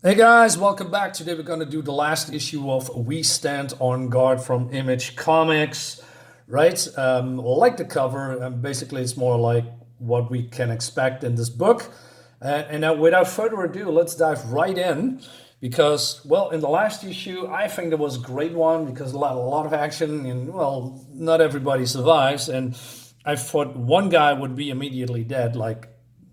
Hey guys, welcome back. Today we're going to do the last issue of We Stand on Guard from Image Comics, right? Like the cover, basically it's more like what we can expect in this book. And now, without further ado, let's dive right in because, well, in the last issue, I think there was a great one because a lot of action and, well, not everybody survives. And I thought one guy would be immediately dead, like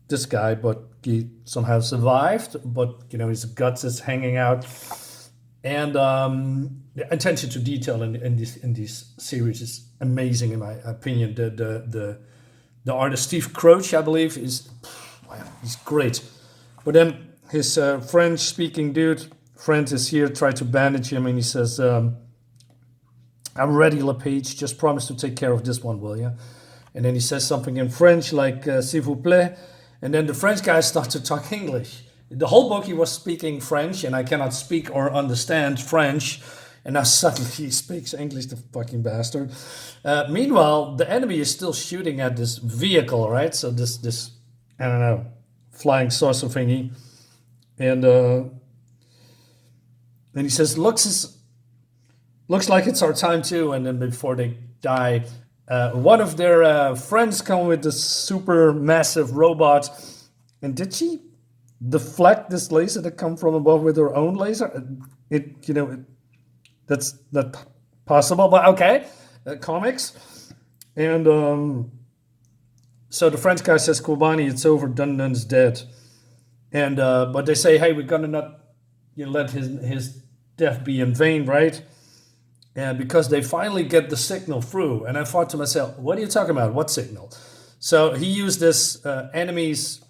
this guy, but he somehow survived. But his guts is hanging out, and the attention to detail in this series is amazing, in my opinion. The artist Steve Croce, I believe, is wow, he's great. But then his French-speaking dude friend is here, try to bandage him, and he says, "I'm ready, LePage. Just promise to take care of this one, will you?" And then he says something in French like "s'il vous plaît," and then the French guy starts to talk English. The whole book he was speaking French, and I cannot speak or understand French. And now suddenly he speaks English, the fucking bastard. Meanwhile, the enemy is still shooting at this vehicle, right? So this I don't know, flying saucer thingy, and then he says, looks like it's our time too. And then before they die, one of their friends come with this super massive robot. And did she deflect this laser that come from above with her own laser? That's not possible. But okay, comics. And so the French guy says, "Kobani, it's over. Dun-Dun's dead." And but they say, "Hey, we're gonna not let his death be in vain, right?" And because they finally get the signal through. And I thought to myself, what are you talking about? What signal? So he used this enemy's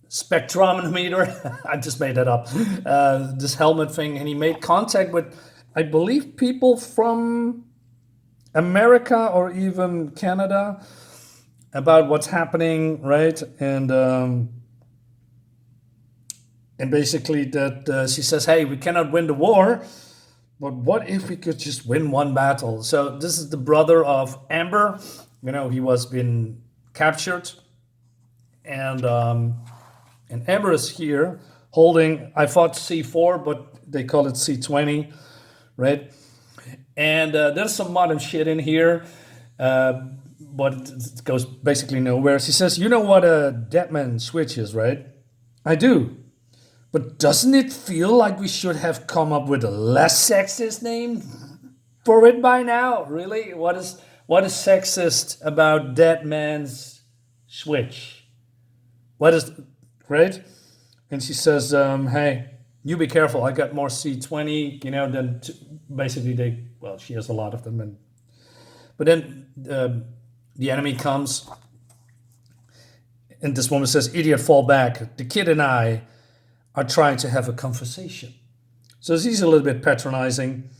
spectrometer. I just made that up. This helmet thing. And he made contact with, I believe, people from America or even Canada about what's happening, right? And basically that she says, "Hey, we cannot win the war, but what if we could just win one battle?" So this is the brother of Amber. He was been captured, and Amber is here holding. I thought C4, but they call it C20, right? And there's some modern shit in here, but it goes basically nowhere. She says, "You know what a Deadman switch is, right?" "I do. But doesn't it feel like we should have come up with a less sexist name for it by now?" Really? What is sexist about Dead Man's Switch? What is right? And she says, "Hey, you be careful. I got more C20, than basically she has a lot of them, but then the enemy comes, and this woman says, 'Idiot, fall back. The kid and I are trying to have a conversation.'" So she's a little bit patronizing.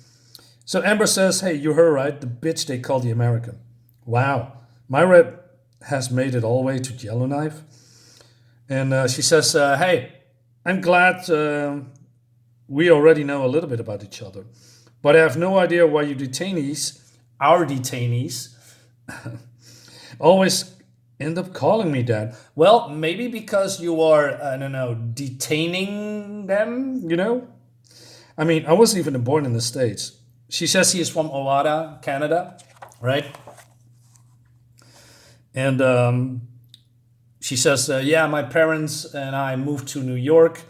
So Amber says, "Hey, you're her, right? The bitch they call the American." Wow. My rep has made it all the way to Yellowknife. And she says, "Hey, I'm glad we already know a little bit about each other. But I have no idea why you our detainees, always end up calling me that." "Well, maybe because you are, I don't know, detaining them. I mean, I wasn't even born in the States." She says he is from Owata, Canada, right? And she says, "Yeah, my parents and I moved to New York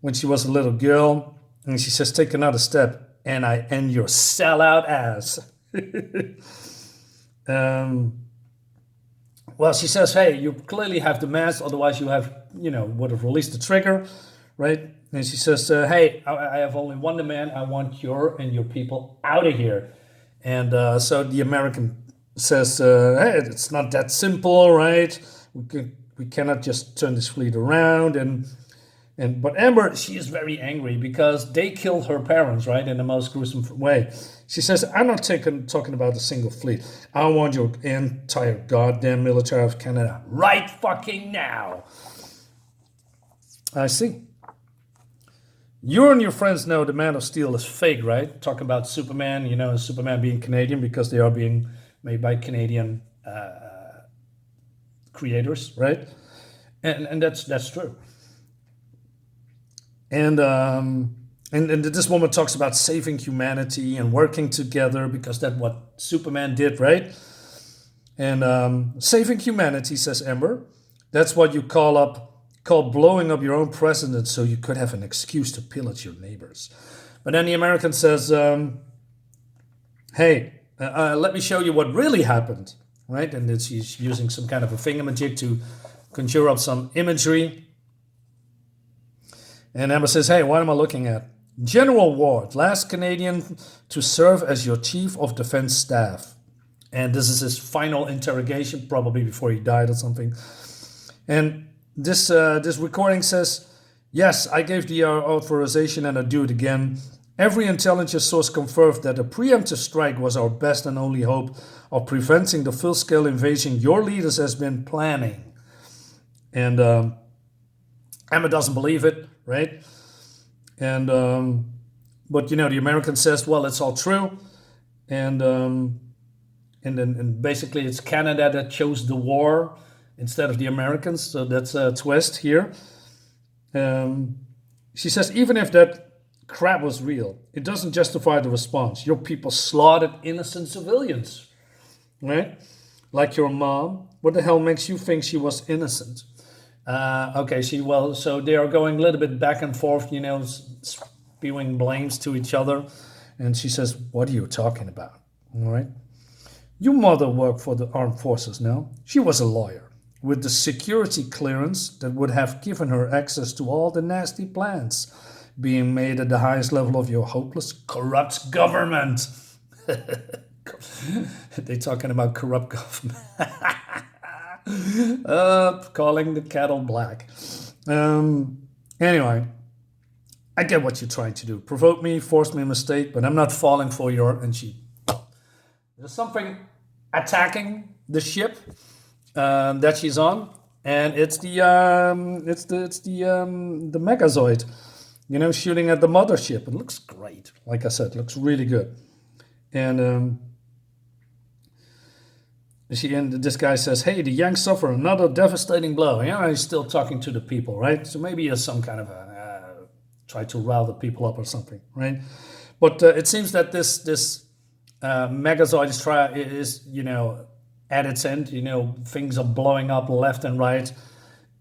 when she was a little girl." And she says, "Take another step and I end your sellout ass." um, Well, she says, "Hey, you clearly have the mask, otherwise you would have released the trigger, right?" And she says, "Hey, I have only one demand. I want your people out of here." And so the American says, "Hey, it's not that simple, right? We cannot just turn this fleet around." But Amber, she is very angry because they killed her parents, right, in the most gruesome way. She says, "I'm not talking about a single fleet. I want your entire goddamn military of Canada right fucking now." "I see. You and your friends know the Man of Steel is fake, right?" Talk about Superman, Superman being Canadian because they are being made by Canadian creators, right? And that's true. And this woman talks about saving humanity and working together because that's what Superman did, right? And saving humanity, says Amber, that's what you call blowing up your own president so you could have an excuse to pillage your neighbors. But then the American says, hey, let me show you what really happened, right? And then she's using some kind of a thingamajig to conjure up some imagery. And Amber says, hey, what am I looking at? General Ward, last Canadian to serve as your Chief of Defense Staff. And this is his final interrogation, probably before he died or something. And this recording says, yes, I gave the authorization and I do it again. Every intelligence source confirmed that a preemptive strike was our best and only hope of preventing the full-scale invasion your leaders has been planning. And Emma doesn't believe it, right? And but the American says, well, it's all true, and then basically it's Canada that chose the war instead of the Americans. So that's a twist here. She says, even if that crap was real, it doesn't justify the response. Your people slaughtered innocent civilians, right? Like your mom. What the hell makes you think she was innocent? Okay, so they are going a little bit back and forth, spewing blames to each other. And she says, what are you talking about? All right. Your mother worked for the armed forces now. She was a lawyer with the security clearance that would have given her access to all the nasty plans being made at the highest level of your hopeless, corrupt government. They're talking about corrupt government. Calling the kettle black. Anyway, I get what you're trying to do. Provoke me, force me a mistake, but I'm not falling for your... And there's something attacking the ship that she's on, and it's the Megazoid, shooting at the mothership. It looks great. Like I said, it looks really good. And this guy says, hey, the Yanks suffer another devastating blow. He's still talking to the people, right? So maybe he has some kind of try to rile the people up or something, right? But it seems that this Megazoid is at its end. Things are blowing up left and right.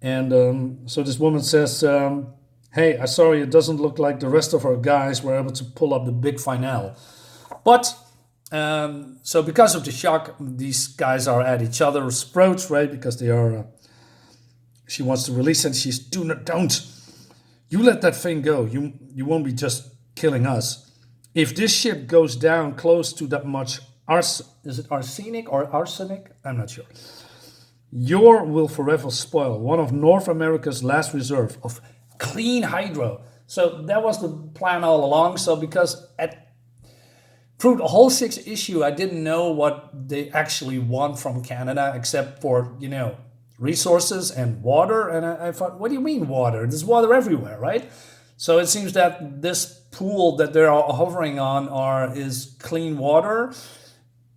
And so this woman says, hey, I'm sorry, it doesn't look like the rest of our guys were able to pull up the big finale. But... so because of the shock, these guys are at each other's throats, right? Because they are. She wants to release it. She's don't. You let that thing go. You won't be just killing us. If this ship goes down close to that much is it arsenic or arsenic? I'm not sure. Your will forever spoil one of North America's last reserve of clean hydro. So that was the plan all along. So because through the whole 6th issue, I didn't know what they actually want from Canada, except for, resources and water. And I thought, what do you mean water? There's water everywhere, right? So it seems that this pool that they're hovering on is clean water.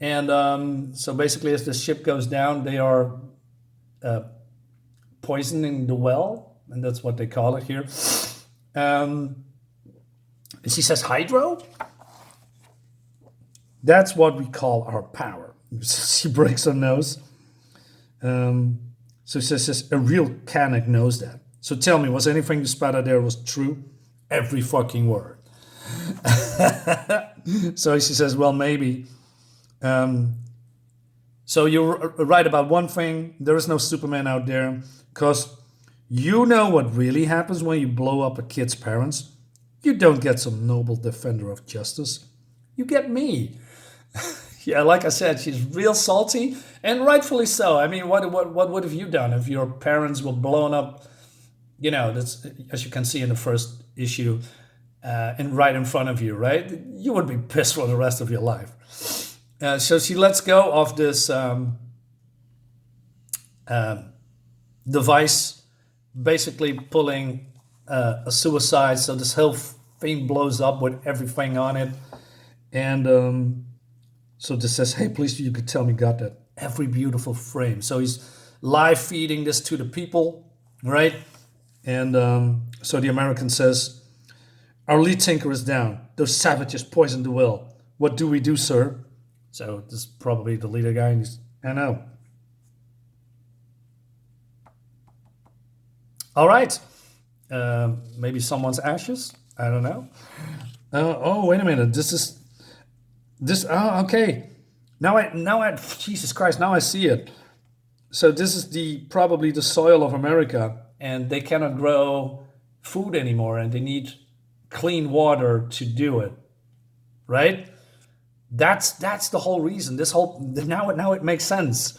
And so basically, as the ship goes down, they are poisoning the well. And that's what they call it here. And she says hydro? That's what we call our power. She breaks her nose. So she says, a real Canuck knows that. So tell me, was anything you spat out there was true? Every fucking word. So she says, well, maybe. So you're right about one thing. There is no Superman out there. Because you know what really happens when you blow up a kid's parents? You don't get some noble defender of justice. You get me. Yeah, like I said, she's real salty, and rightfully so. I mean, what would have you done if your parents were blown up? That's, as you can see in the first issue, and right in front of you, right? You would be pissed for the rest of your life. So she lets go of this device, basically pulling a suicide. So this whole thing blows up with everything on it, and. So this says, hey, please, you could tell me, God, that every beautiful frame. So he's live feeding this to the people, right? And so the American says, Our lead tinker is down. Those savages poisoned the well. What do we do, sir? So this is probably the leader guy. And I know. All right. Maybe someone's ashes. I don't know. Oh, wait a minute. This. Oh, okay. Now I. Jesus Christ! Now I see it. So this is the probably the soil of America, and they cannot grow food anymore, and they need clean water to do it. Right? That's the whole reason. This whole now it makes sense.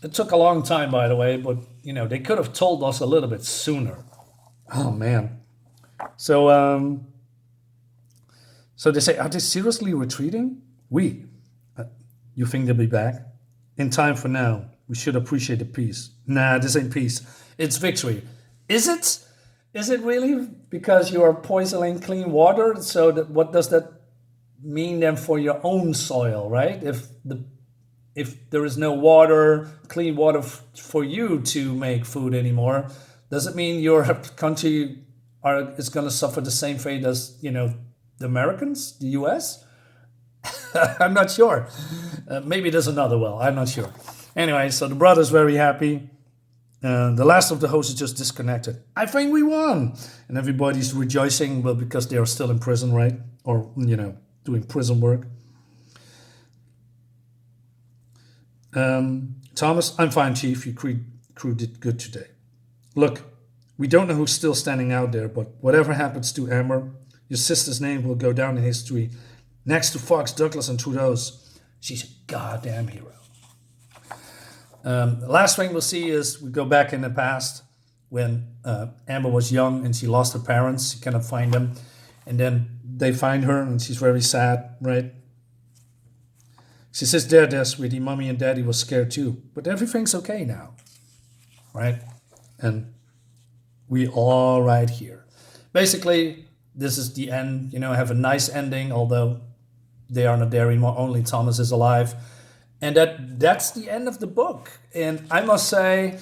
It took a long time, by the way, but they could have told us a little bit sooner. Oh man. So so they say, are they seriously retreating? We. You think they'll be back? In time for now. We should appreciate the peace. Nah, this ain't peace. It's victory. Is it? Is it really? Because you are poisoning clean water? So what does that mean then for your own soil, right? If there is no water, clean water for you to make food anymore, does it mean your country is going to suffer the same fate as the Americans, the U.S.? I'm not sure. Maybe there's another well. I'm not sure. Anyway, so the brother's very happy. The last of the hosts is just disconnected. I think we won, and everybody's rejoicing. Well, because they are still in prison, right? Or doing prison work. Thomas, I'm fine, Chief. Your crew did good today. Look, we don't know who's still standing out there, but whatever happens to Amber, your sister's name will go down in history next to Fox, Douglas, and Trudeau's. She's a goddamn hero. The last thing we'll see is we go back in the past when Amber was young and she lost her parents. She cannot find them. And then they find her and she's very sad, right? She says, there, sweetie, mommy and daddy was scared too. But everything's okay now, right? And we all right here. Basically, this is the end. Have a nice ending, although they are not there anymore. Only Thomas is alive. And that's the end of the book. And I must say,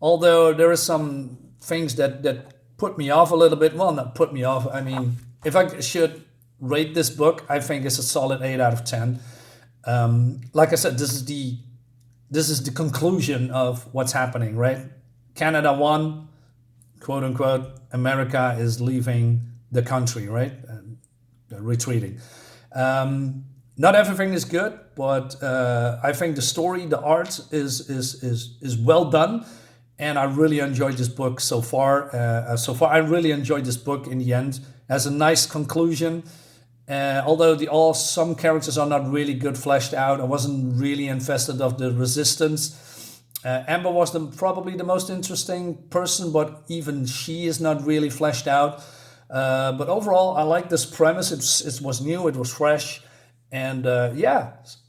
although there are some things that put me off a little bit, well, not put me off. I mean, if I should rate this book, I think it's a solid 8 out of 10. Like I said, this is the conclusion of what's happening, right? Canada won, quote unquote. America is leaving the country, right? Retreating. Not everything is good, but I think the story, the art is well done, and I really enjoyed this book so far. I really enjoyed this book in the end. It has a nice conclusion. Although some characters are not really good fleshed out, I wasn't really invested of the resistance. Amber was probably the most interesting person, but even she is not really fleshed out. But overall, I like this premise. It was new, it was fresh, and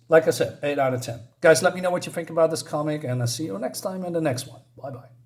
like I said, 8 out of 10. Guys, let me know what you think about this comic, and I'll see you next time in the next one. Bye bye.